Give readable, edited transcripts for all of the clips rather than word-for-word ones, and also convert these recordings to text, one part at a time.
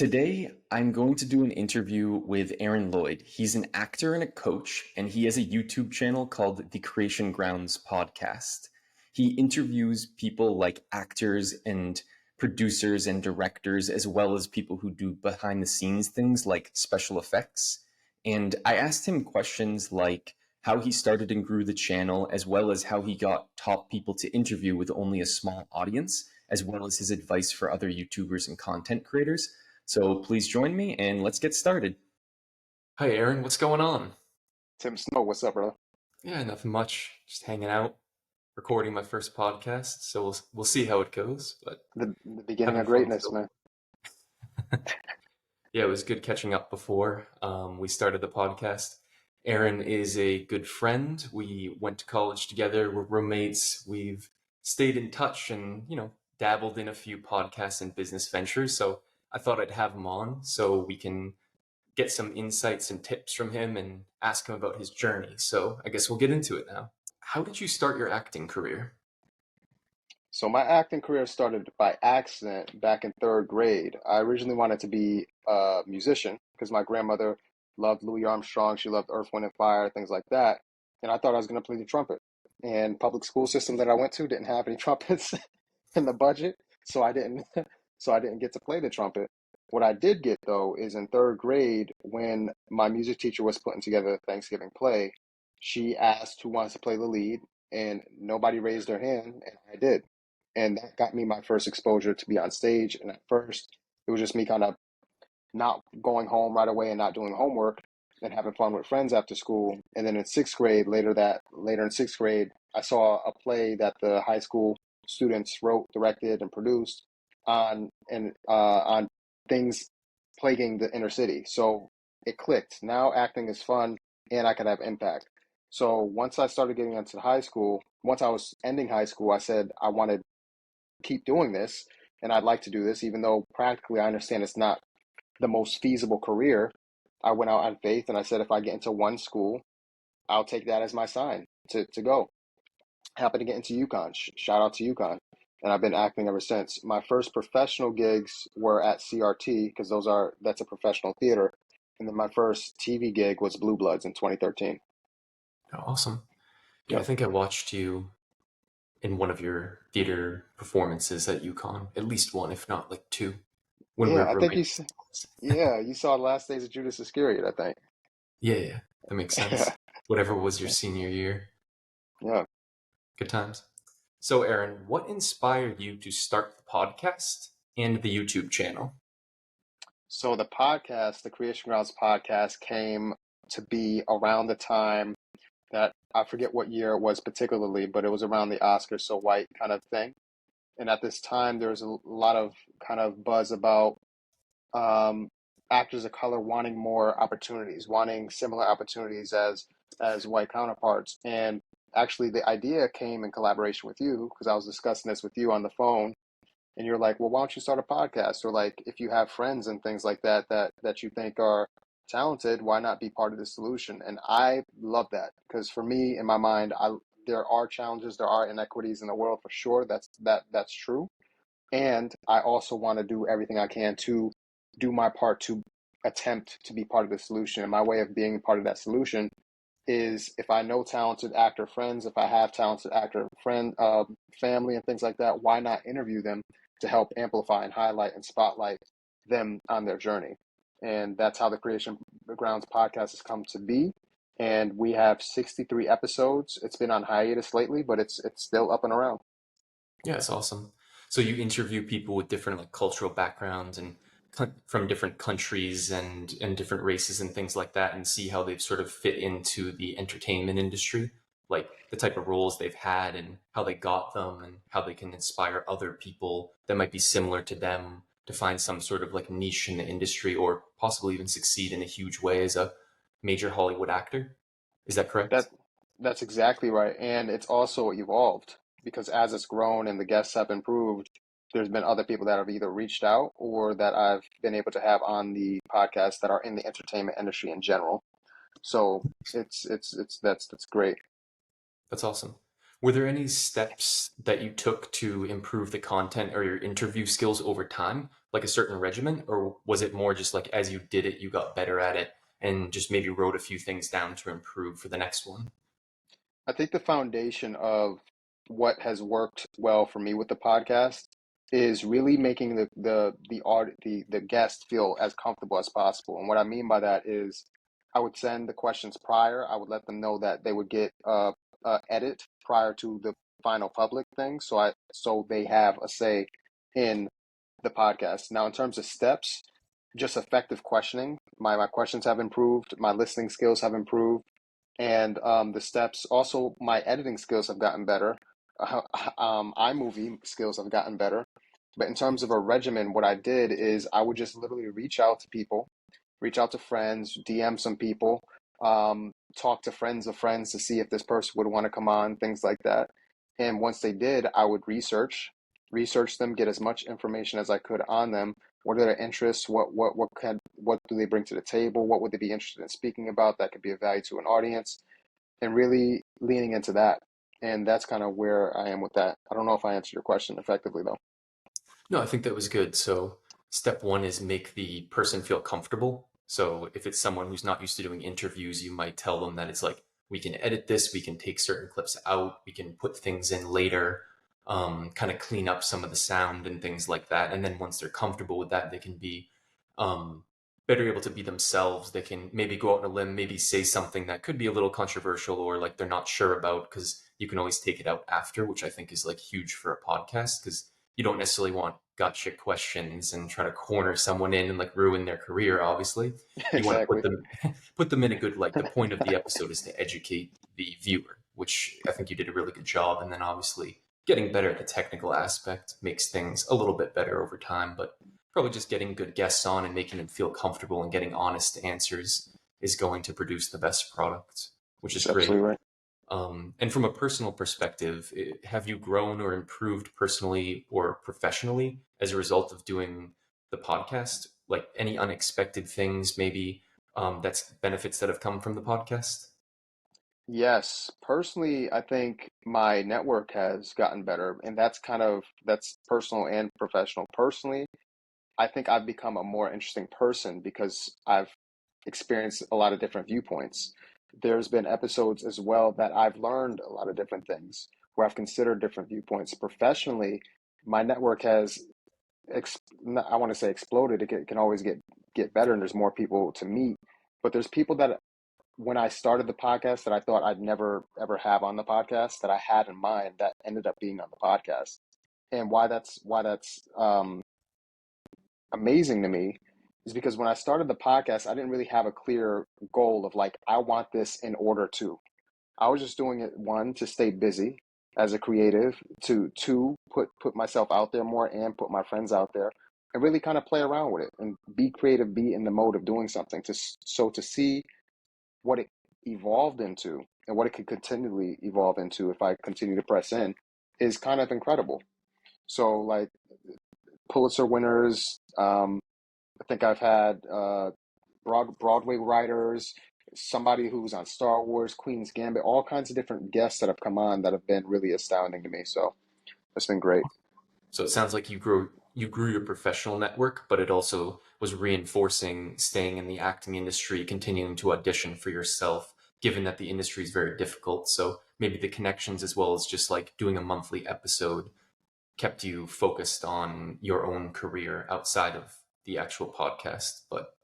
Today, I'm going to do an interview with Aaron Lloyd. He's an actor and a coach, and he has a YouTube channel called the Creation Grounds Podcast. He interviews people like actors and producers and directors, as well as people who do behind the scenes things like special effects. And I asked him questions like how he started and grew the channel, as well as how he got top people to interview with only a small audience, as well as his advice for other YouTubers and content creators. So please join me and let's get started. Hi, Aaron. What's going on? Tim Snow, what's up, brother? Yeah, nothing much. Just hanging out, recording my first podcast. So we'll see how it goes. But The beginning having of fun greatness, still. man. Yeah, it was good catching up before we started the podcast. Aaron is a good friend. We went to college together. We're roommates. We've stayed in touch and dabbled in a few podcasts and business ventures. So I thought I'd have him on so we can get some insights and tips from him and ask him about his journey. So I guess we'll get into it now. How did you start your acting career? So my acting career started by accident back in third grade. I originally wanted to be a musician because my grandmother loved Louis Armstrong. She loved Earth, Wind, and Fire, things like that. And I thought I was going to play the trumpet. And public school system that I went to didn't have any trumpets in the budget, so I didn't so I didn't get to play the trumpet. What I did get though is in third grade when my music teacher was putting together a Thanksgiving play, she asked who wants to play the lead, and nobody raised their hand, and I did. And that got me my first exposure to be on stage. And at first, it was just me kind of not going home right away and not doing homework and having fun with friends after school. And then in sixth grade, later in sixth grade, I saw a play that the high school students wrote, directed, and produced on things plaguing the inner city. So it clicked. Now acting is fun and I could have impact. So once I started getting into high school, once I was ending high school, I said I wanted to keep doing this and I'd like to do this, even though practically I understand it's not the most feasible career. I went out on faith and I said, if I get into one school, I'll take that as my sign to go. Happened to get into UConn. Shout out to UConn. And I've been acting ever since. My first professional gigs were at CRT because that's a professional theater. And then my first TV gig was Blue Bloods in 2013. Awesome. Yeah, I Yep. think I watched you in one of your theater performances at UConn, at least one, if not like two, when we Yeah, were I think roommates. you saw Last Days of Judas Iscariot, I think. Yeah, yeah, that makes sense. Whatever was your senior year. Yeah. Good times. So, Aaron, what inspired you to start the podcast and the YouTube channel? So the podcast, the Creation Grounds podcast, came to be around the time that I forget what year it was particularly, but it was around the Oscar so white kind of thing. And at this time, there was a lot of kind of buzz about um, actors of color wanting more opportunities, wanting similar opportunities as white counterparts. And actually, the idea came in collaboration with you because I was discussing this with you on the phone, and you're like, well, why don't you start a podcast? Or like, if you have friends and things like that you think are talented, why not be part of the solution? And I love that because for me, in my mind, I there are challenges, there are inequities in the world for sure. That's true. And I also want to do everything I can to do my part to attempt to be part of the solution. And my way of being part of that solution is if I know talented actor friends, if I have talented actor friend family and things like that, why not interview them to help amplify and highlight and spotlight them on their journey? And that's how the Creation Grounds podcast has come to be. And we have 63 episodes. It's been on hiatus lately, but it's still up and around. Yeah, it's awesome. So you interview people with different like cultural backgrounds and from different countries and different races and things like that, and see how they've sort of fit into the entertainment industry, like the type of roles they've had and how they got them and how they can inspire other people that might be similar to them to find some sort of like niche in the industry or possibly even succeed in a huge way as a major Hollywood actor. Is that correct? That that's exactly right. And it's also evolved because as it's grown and the guests have improved, there's been other people that have either reached out or that I've been able to have on the podcast that are in the entertainment industry in general. So it's that's great. That's awesome. Were there any steps that you took to improve the content or your interview skills over time? like a certain regimen, or was it more just like as you did it, you got better at it and just maybe wrote a few things down to improve for the next one? I think the foundation of what has worked well for me with the podcast is really making the guest feel as comfortable as possible. And what I mean by that is I would send the questions prior. I would let them know that they would get edit prior to the final public thing, so they have a say in the podcast. Now, in terms of steps, just effective questioning. My questions have improved. My listening skills have improved, and the steps. Also, my editing skills have gotten better. iMovie skills have gotten better. But in terms of a regimen, what I did is I would just literally reach out to people, reach out to friends, DM some people, talk to friends of friends to see if this person would want to come on, things like that. And once they did, I would research them, get as much information as I could on them. What are their interests? What do they bring to the table? What would they be interested in speaking about that could be of value to an audience? And really leaning into that. And that's kind of where I am with that. I don't know if I answered your question effectively though. No, I think that was good. So, step one is make the person feel comfortable. So, if it's someone who's not used to doing interviews, you might tell them that it's like, we can edit this, we can take certain clips out, we can put things in later, kind of clean up some of the sound and things like that. And then once they're comfortable with that, they can be um, better able to be themselves. They can maybe go out on a limb, maybe say something that could be a little controversial or like they're not sure about, because you can always take it out after, which I think is like huge for a podcast because you don't necessarily want gotcha questions and try to corner someone in and like ruin their career. Obviously, you want to put Exactly. them put them in a good like. The point of the episode is to educate the viewer, which I think you did a really good job. And then obviously getting better at the technical aspect makes things a little bit better over time. But probably just getting good guests on and making them feel comfortable and getting honest answers is going to produce the best product, which is That's great. absolutely right. And from a personal perspective, have you grown or improved personally or professionally as a result of doing the podcast? Like any unexpected things, maybe that's benefits that have come from the podcast? Yes, personally, I think my network has gotten better, and that's personal and professional. Personally, I think I've become a more interesting person because I've experienced a lot of different viewpoints. There's been episodes as well that I've learned a lot of different things where I've considered different viewpoints. Professionally, my network has, I want to say exploded. It can always get better, and there's more people to meet. But there's people that when I started the podcast that I thought I'd never ever have on the podcast that I had in mind that ended up being on the podcast. And why that's amazing to me is because when I started the podcast, I didn't really have a clear goal of like, I want this in order to. I was just doing it one to stay busy as a creative, to two put myself out there more and put my friends out there and really kind of play around with it and be creative, be in the mode of doing something to see what it evolved into and what it could continually evolve into if I continue to press in is kind of incredible. So like Pulitzer winners, I think I've had Broadway writers, somebody who's on Star Wars, Queen's Gambit, all kinds of different guests that have come on that have been really astounding to me. So it's been great. So it sounds like you grew your professional network, but it also was reinforcing staying in the acting industry, continuing to audition for yourself, given that the industry is very difficult. So maybe the connections as well as just like doing a monthly episode kept you focused on your own career outside of the actual podcast, but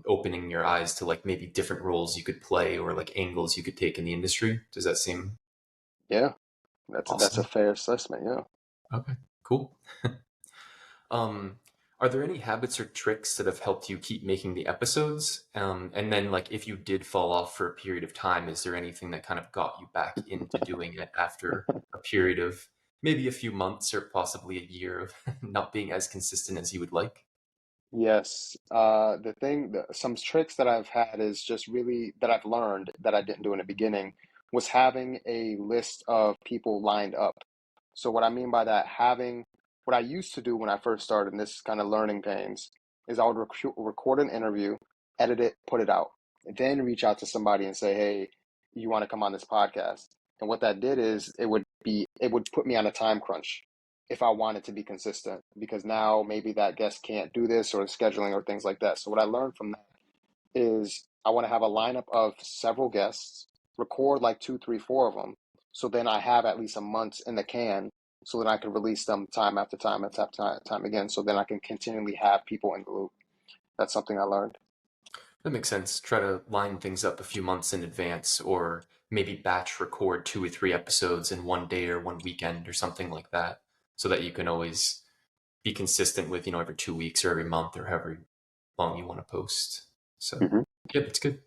opening your eyes to like maybe different roles you could play or like angles you could take in the industry. Does that seem Yeah, that's a awesome? fair assessment. Yeah. Okay, cool. Um, are there any habits or tricks that have helped you keep making the episodes? And then, like, if you did fall off for a period of time, is there anything that kind of got you back into doing it after a period of maybe a few months or possibly a year of not being as consistent as you would like? Yes. Some tricks that I've had is just really that I've learned that I didn't do in the beginning was having a list of people lined up. So what I mean by that, having what I used to do when I first started in this kind of learning pains is I would record an interview, edit it, put it out, and then reach out to somebody and say, "Hey, you want to come on this podcast?" And what that did is it would put me on a time crunch. if I want it to be consistent, because now maybe that guest can't do this or scheduling or things like that. So what I learned from that is I want to have a lineup of several guests, record like two, three, four of them. So then I have at least a month in the can so that I can release them time after time and time again. So then I can continually have people in the loop. That's something I learned. That makes sense. Try to line things up a few months in advance, or maybe batch record 2 or 3 episodes in one day or one weekend or something like that, so that you can always be consistent with, every 2 weeks or every month or however long you want to post. So, Mm-hmm. yeah, that's good.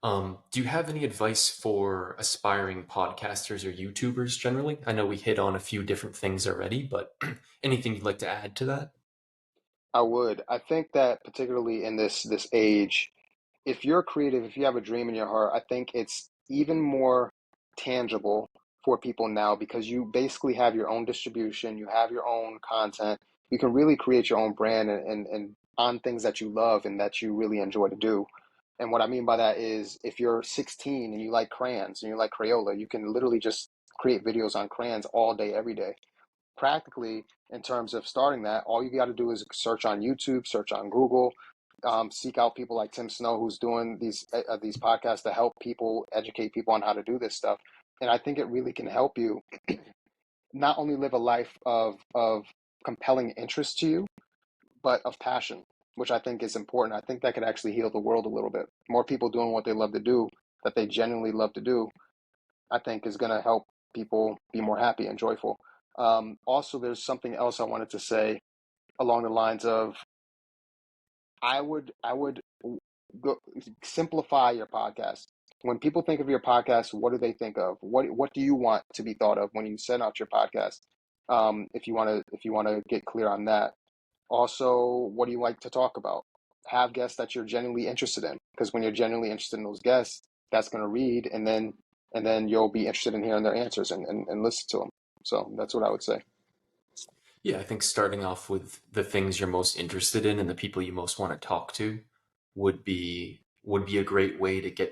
Do you have any advice for aspiring podcasters or YouTubers generally? I know we hit on a few different things already, but anything you'd like to add to that? I would. I think that particularly in this age, if you're creative, if you have a dream in your heart, I think it's even more tangible for people now because you basically have your own distribution, you have your own content, you can really create your own brand and on things that you love and that you really enjoy to do. And what I mean by that is if you're 16 and you like crayons and you like Crayola, you can literally just create videos on crayons all day, every day. Practically, in terms of starting that, all you got to do is search on YouTube, search on Google, seek out people like Tim Snow, who's doing these podcasts to help people, educate people on how to do this stuff. And I think it really can help you not only live a life of compelling interest to you, but of passion, which I think is important. I think that could actually heal the world a little bit. More people doing what they love to do, that they genuinely love to do, I think is going to help people be more happy and joyful. Also, there's something else I wanted to say along the lines of I would go, simplify your podcast. When people think of your podcast, what do they think of? What do you want to be thought of when you send out your podcast? If you want to get clear on that. Also, what do you like to talk about? Have guests that you're genuinely interested in, because when you're genuinely interested in those guests, that's going to read, and then you'll be interested in hearing their answers and listen to them. So that's what I would say. Yeah, I think starting off with the things you're most interested in and the people you most want to talk to would be a great way to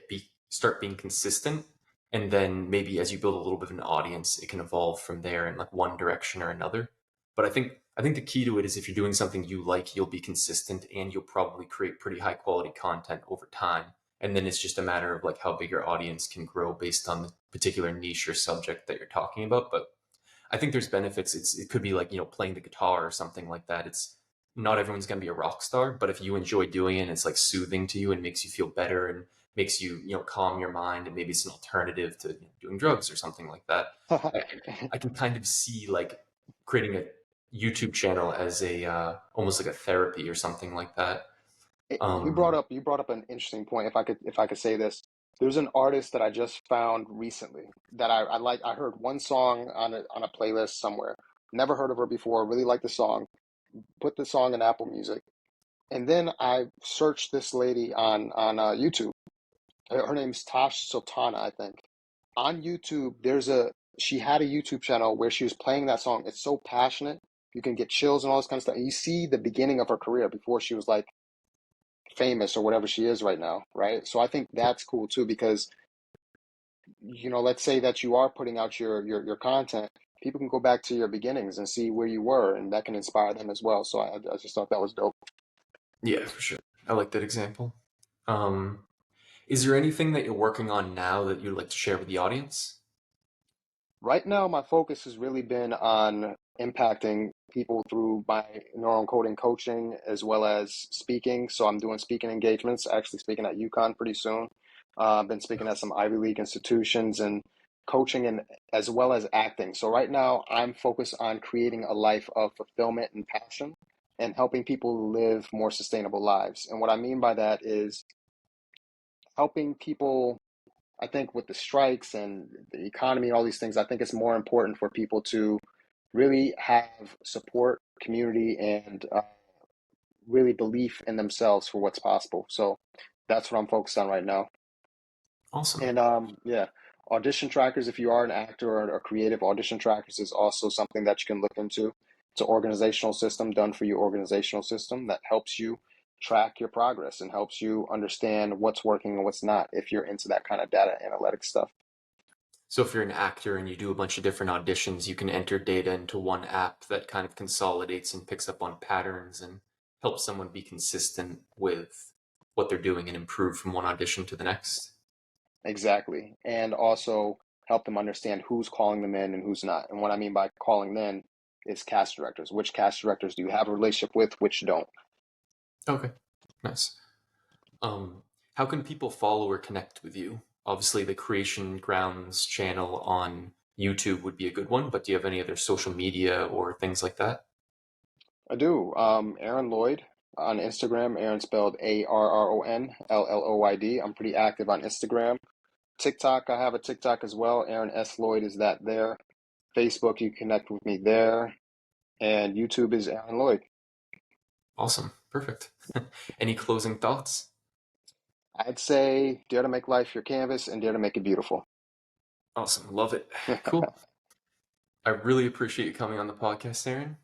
start being consistent. And then maybe as you build a little bit of an audience, it can evolve from there in like one direction or another. But I think the key to it is if you're doing something you like, you'll be consistent and you'll probably create pretty high quality content over time. And then it's just a matter of like how big your audience can grow based on the particular niche or subject that you're talking about. But I think there's benefits. It could be like, playing the guitar or something like that. It's not everyone's going to be a rock star, but if you enjoy doing it and it's like soothing to you and makes you feel better and makes you, calm your mind, and maybe it's an alternative to doing drugs or something like that. I can kind of see like creating a YouTube channel as a almost like a therapy or something like that. You brought Um, up you brought up an interesting point. If I could say this, there's an artist that I just found recently that I like. I heard one song on a playlist somewhere. Never heard of her before. Really liked the song. Put the song in Apple Music, and then I searched this lady on YouTube. Her name's Tosh Sultana, I think. On YouTube, she had a YouTube channel where she was playing that song. It's so passionate. You can get chills and all this kind of stuff. And you see the beginning of her career before she was like famous or whatever she is right now, right? So I think that's cool too because let's say that you are putting out your content, people can go back to your beginnings and see where you were, and that can inspire them as well. So I just thought that was dope. yeah, for sure. I like that example. Um, is there anything that you're working on now that you'd like to share with the audience? Right now, my focus has really been on impacting people through my neural coding coaching as well as speaking. So I'm doing speaking engagements, actually speaking at UConn pretty soon. I've been speaking at some Ivy League institutions and coaching and as well as acting. So right now, I'm focused on creating a life of fulfillment and passion and helping people live more sustainable lives. And what I mean by that is helping people. I think with the strikes and the economy and all these things, I think it's more important for people to really have support, community, and really belief in themselves for what's possible. So that's what I'm focused on right now. Awesome. And yeah, audition trackers, if you are an actor or a creative, audition trackers is also something that you can look into. It's an organizational system done for you, organizational system that helps you track your progress and helps you understand what's working and what's not if you're into that kind of data analytics stuff. So if you're an actor and you do a bunch of different auditions, you can enter data into one app that kind of consolidates and picks up on patterns and helps someone be consistent with what they're doing and improve from one audition to the next. Exactly. And also help them understand who's calling them in and who's not. And what I mean by calling in is cast directors. Which cast directors do you have a relationship with, which don't? Okay, nice. Um, how can people follow or connect with you? Obviously, the Creation Grounds channel on YouTube would be a good one, but do you have any other social media or things like that? I do. Aaron Lloyd on Instagram. Aaron spelled ARRON LLOYD. I'm pretty active on Instagram. TikTok, I have a TikTok as well. Aaron S. Lloyd is that there. Facebook, you connect with me there. And YouTube is Aaron Lloyd. Awesome, perfect. Any closing thoughts? I'd say dare to make life your canvas and dare to make it beautiful. Awesome, love it. Cool. I really appreciate you coming on the podcast, Aaron.